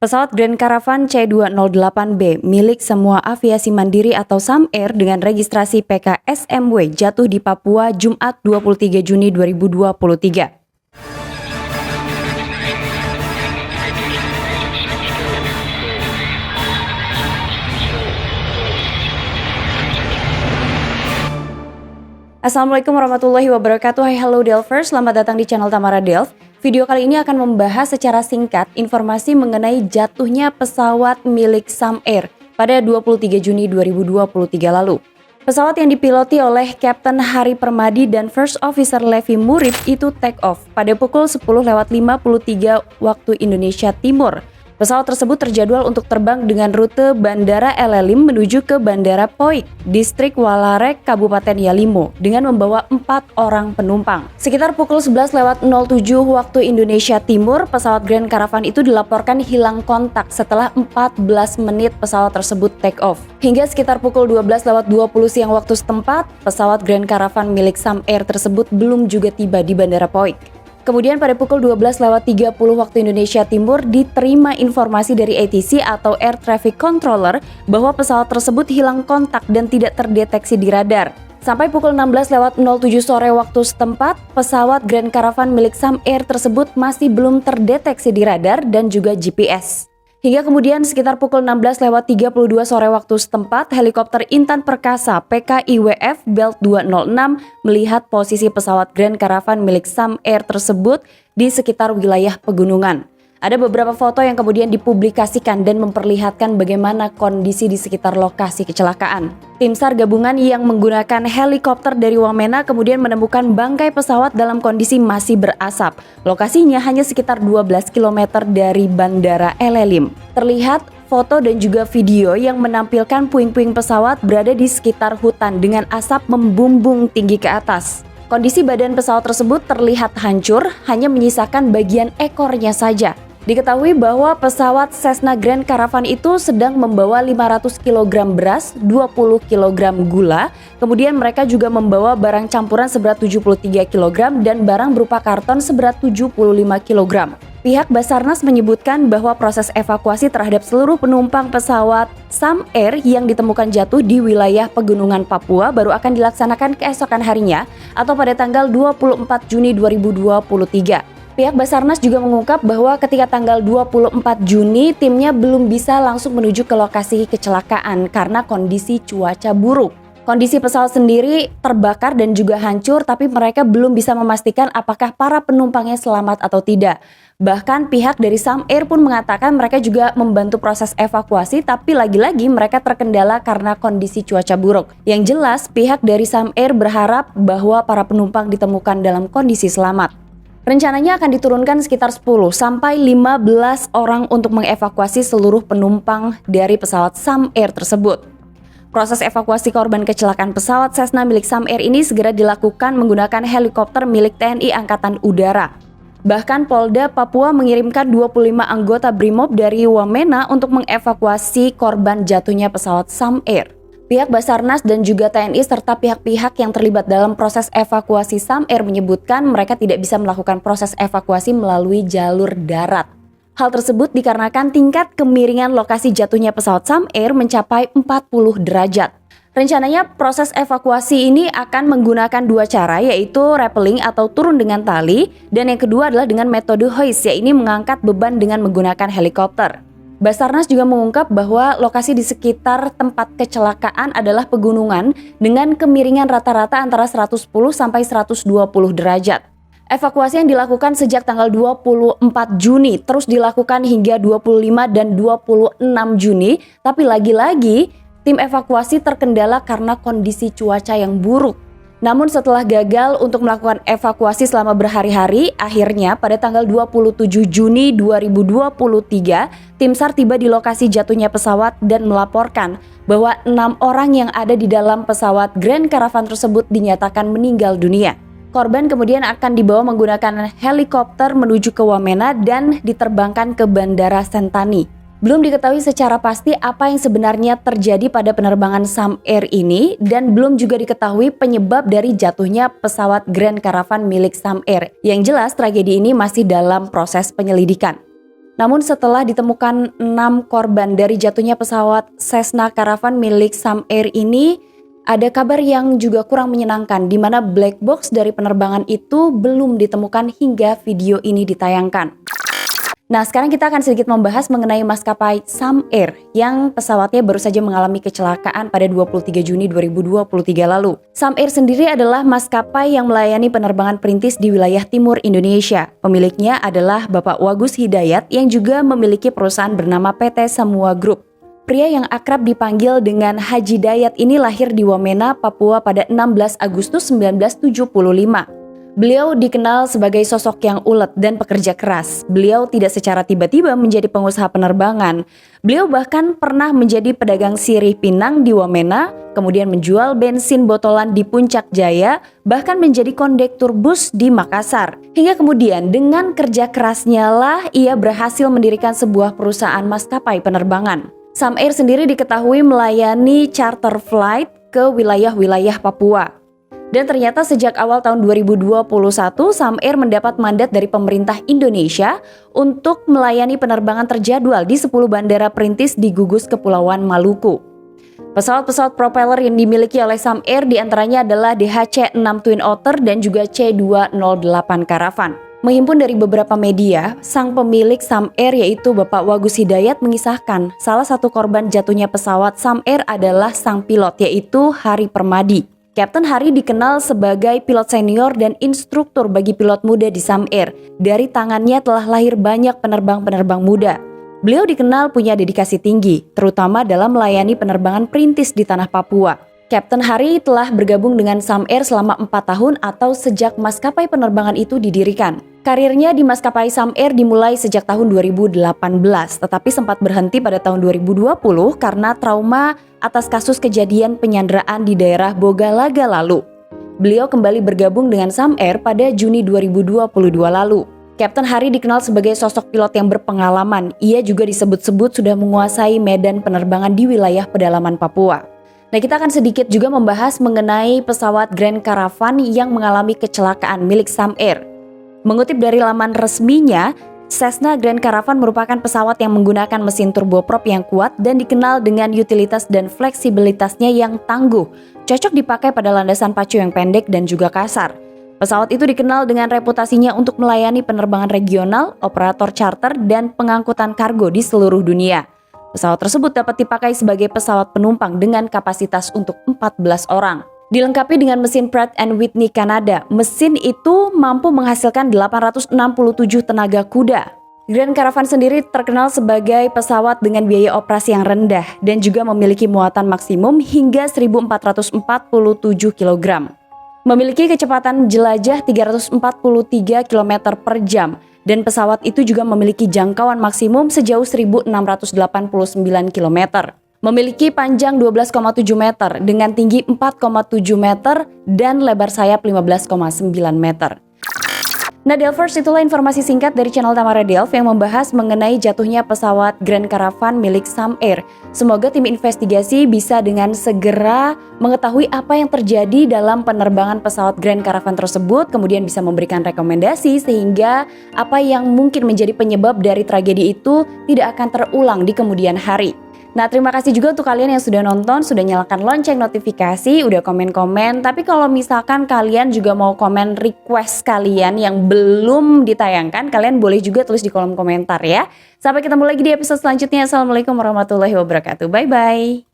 Pesawat Grand Caravan C208B milik Semua Aviasi Mandiri atau SAM Air dengan registrasi PKSMW jatuh di Papua Jumat 23 Juni 2023. Assalamualaikum warahmatullahi wabarakatuh. Hai, hello Delvers, selamat datang di channel Tamara Delv. Video kali ini akan membahas secara singkat informasi mengenai jatuhnya pesawat milik SAM Air pada 23 Juni 2023 lalu. Pesawat yang dipiloti oleh Kapten Hari Permadi dan First Officer Levi Murib itu take off pada pukul 10.53 waktu Indonesia Timur. Pesawat tersebut terjadwal untuk terbang dengan rute Bandara Elelim menuju ke Bandara Poik, Distrik Walarek, Kabupaten Yalimo, dengan membawa 4 orang penumpang. Sekitar pukul 11.07 waktu Indonesia Timur, pesawat Grand Caravan itu dilaporkan hilang kontak setelah 14 menit pesawat tersebut take off. Hingga sekitar pukul 12.20 siang waktu setempat, pesawat Grand Caravan milik SAM Air tersebut belum juga tiba di Bandara Poik. Kemudian pada pukul 12.30 waktu Indonesia Timur diterima informasi dari ATC atau Air Traffic Controller bahwa pesawat tersebut hilang kontak dan tidak terdeteksi di radar. Sampai pukul 16.07 sore waktu setempat, pesawat Grand Caravan milik SAM Air tersebut masih belum terdeteksi di radar dan juga GPS. Hingga kemudian sekitar pukul 16.32 sore waktu setempat, helikopter Intan Perkasa PKIWF Belt 206 melihat posisi pesawat Grand Caravan milik SAM Air tersebut di sekitar wilayah pegunungan. Ada beberapa foto yang kemudian dipublikasikan dan memperlihatkan bagaimana kondisi di sekitar lokasi kecelakaan. Tim SAR gabungan yang menggunakan helikopter dari Wamena kemudian menemukan bangkai pesawat dalam kondisi masih berasap. Lokasinya hanya sekitar 12 km dari Bandara Elelim. Terlihat foto dan juga video yang menampilkan puing-puing pesawat berada di sekitar hutan dengan asap membumbung tinggi ke atas. Kondisi badan pesawat tersebut terlihat hancur, hanya menyisakan bagian ekornya saja. Diketahui bahwa pesawat Cessna Grand Caravan itu sedang membawa 500 kg beras, 20 kg gula, kemudian mereka juga membawa barang campuran seberat 73 kg dan barang berupa karton seberat 75 kg. Pihak Basarnas menyebutkan bahwa proses evakuasi terhadap seluruh penumpang pesawat SAM Air yang ditemukan jatuh di wilayah pegunungan Papua baru akan dilaksanakan keesokan harinya atau pada tanggal 24 Juni 2023. Pihak Basarnas juga mengungkap bahwa ketika tanggal 24 Juni timnya belum bisa langsung menuju ke lokasi kecelakaan karena kondisi cuaca buruk. Kondisi pesawat sendiri terbakar dan juga hancur, tapi mereka belum bisa memastikan apakah para penumpangnya selamat atau tidak. Bahkan pihak dari SAM Air pun mengatakan mereka juga membantu proses evakuasi, tapi lagi-lagi mereka terkendala karena kondisi cuaca buruk. Yang jelas pihak dari SAM Air berharap bahwa para penumpang ditemukan dalam kondisi selamat. Rencananya akan diturunkan sekitar 10 sampai 15 orang untuk mengevakuasi seluruh penumpang dari pesawat SAM Air tersebut. Proses evakuasi korban kecelakaan pesawat Cessna milik SAM Air ini segera dilakukan menggunakan helikopter milik TNI Angkatan Udara. Bahkan Polda Papua mengirimkan 25 anggota BRIMOB dari Wamena untuk mengevakuasi korban jatuhnya pesawat SAM Air. Pihak Basarnas dan juga TNI serta pihak-pihak yang terlibat dalam proses evakuasi SAM Air menyebutkan mereka tidak bisa melakukan proses evakuasi melalui jalur darat. Hal tersebut dikarenakan tingkat kemiringan lokasi jatuhnya pesawat SAM Air mencapai 40 derajat. Rencananya proses evakuasi ini akan menggunakan 2 cara, yaitu rappelling atau turun dengan tali, dan yang kedua adalah dengan metode hoist, yaitu mengangkat beban dengan menggunakan helikopter. Basarnas juga mengungkap bahwa lokasi di sekitar tempat kecelakaan adalah pegunungan dengan kemiringan rata-rata antara 110 sampai 120 derajat. Evakuasi yang dilakukan sejak tanggal 24 Juni terus dilakukan hingga 25 dan 26 Juni, tapi lagi-lagi tim evakuasi terkendala karena kondisi cuaca yang buruk. Namun setelah gagal untuk melakukan evakuasi selama berhari-hari, akhirnya pada tanggal 27 Juni 2023, tim SAR tiba di lokasi jatuhnya pesawat dan melaporkan bahwa 6 orang yang ada di dalam pesawat Grand Caravan tersebut dinyatakan meninggal dunia. Korban kemudian akan dibawa menggunakan helikopter menuju ke Wamena dan diterbangkan ke Bandara Sentani. Belum diketahui secara pasti apa yang sebenarnya terjadi pada penerbangan SAM Air ini dan belum juga diketahui penyebab dari jatuhnya pesawat Grand Caravan milik SAM Air. Yang jelas tragedi ini masih dalam proses penyelidikan. Namun setelah ditemukan 6 korban dari jatuhnya pesawat Cessna Caravan milik Sam Air ini, ada kabar yang juga kurang menyenangkan di mana black box dari penerbangan itu belum ditemukan hingga video ini ditayangkan. Nah, sekarang kita akan sedikit membahas mengenai maskapai Sam Air yang pesawatnya baru saja mengalami kecelakaan pada 23 Juni 2023 lalu. Sam Air sendiri adalah maskapai yang melayani penerbangan perintis di wilayah timur Indonesia. Pemiliknya adalah Bapak Wagus Hidayat yang juga memiliki perusahaan bernama PT Semua Group. Pria yang akrab dipanggil dengan Haji Dayat ini lahir di Wamena, Papua pada 16 Agustus 1975. Beliau dikenal sebagai sosok yang ulet dan pekerja keras. Beliau tidak secara tiba-tiba menjadi pengusaha penerbangan. Beliau bahkan pernah menjadi pedagang sirih pinang di Wamena, kemudian menjual bensin botolan di Puncak Jaya, bahkan menjadi kondektur bus di Makassar. Hingga kemudian dengan kerja kerasnya lah ia berhasil mendirikan sebuah perusahaan maskapai penerbangan. Sam Air sendiri diketahui melayani charter flight ke wilayah-wilayah Papua. Dan ternyata sejak awal tahun 2021, Sam Air mendapat mandat dari pemerintah Indonesia untuk melayani penerbangan terjadwal di 10 bandara perintis di gugus Kepulauan Maluku. Pesawat-pesawat propeller yang dimiliki oleh Sam Air diantaranya adalah DHC-6 Twin Otter dan juga C-208 Caravan. Menghimpun dari beberapa media, sang pemilik Sam Air yaitu Bapak Wagus Hidayat mengisahkan salah satu korban jatuhnya pesawat Sam Air adalah sang pilot yaitu Hari Permadi. Kapten Hari dikenal sebagai pilot senior dan instruktur bagi pilot muda di Sam Air. Dari tangannya telah lahir banyak penerbang-penerbang muda. Beliau dikenal punya dedikasi tinggi, terutama dalam melayani penerbangan perintis di tanah Papua. Kapten Hari telah bergabung dengan Sam Air selama 4 tahun atau sejak maskapai penerbangan itu didirikan. Karirnya di maskapai Sam Air dimulai sejak tahun 2018, tetapi sempat berhenti pada tahun 2020 karena trauma atas kasus kejadian penyanderaan di daerah Bogalaga lalu. Beliau kembali bergabung dengan Sam Air pada Juni 2022 lalu. Kapten Hari dikenal sebagai sosok pilot yang berpengalaman. Ia juga disebut-sebut sudah menguasai medan penerbangan di wilayah pedalaman Papua. Nah, kita akan sedikit juga membahas mengenai pesawat Grand Caravan yang mengalami kecelakaan milik Sam Air. Mengutip dari laman resminya, Cessna Grand Caravan merupakan pesawat yang menggunakan mesin turboprop yang kuat dan dikenal dengan utilitas dan fleksibilitasnya yang tangguh, cocok dipakai pada landasan pacu yang pendek dan juga kasar. Pesawat itu dikenal dengan reputasinya untuk melayani penerbangan regional, operator charter, dan pengangkutan kargo di seluruh dunia. Pesawat tersebut dapat dipakai sebagai pesawat penumpang dengan kapasitas untuk 14 orang. Dilengkapi dengan mesin Pratt & Whitney Kanada, mesin itu mampu menghasilkan 867 tenaga kuda. Grand Caravan sendiri terkenal sebagai pesawat dengan biaya operasi yang rendah dan juga memiliki muatan maksimum hingga 1.447 kg. Memiliki kecepatan jelajah 343 km per jam dan pesawat itu juga memiliki jangkauan maksimum sejauh 1.689 km. Memiliki panjang 12,7 meter dengan tinggi 4,7 meter dan lebar sayap 15,9 meter. Nah, Delvers, itulah informasi singkat dari channel Tamara Delv yang membahas mengenai jatuhnya pesawat Grand Caravan milik Sam Air. Semoga tim investigasi bisa dengan segera mengetahui apa yang terjadi dalam penerbangan pesawat Grand Caravan tersebut, kemudian bisa memberikan rekomendasi sehingga apa yang mungkin menjadi penyebab dari tragedi itu tidak akan terulang di kemudian hari. Nah, terima kasih juga untuk kalian yang sudah nonton, sudah nyalakan lonceng notifikasi, udah komen-komen. Tapi kalau misalkan kalian juga mau komen request kalian yang belum ditayangkan, kalian boleh juga tulis di kolom komentar ya. Sampai ketemu lagi di episode selanjutnya. Assalamualaikum warahmatullahi wabarakatuh. Bye-bye.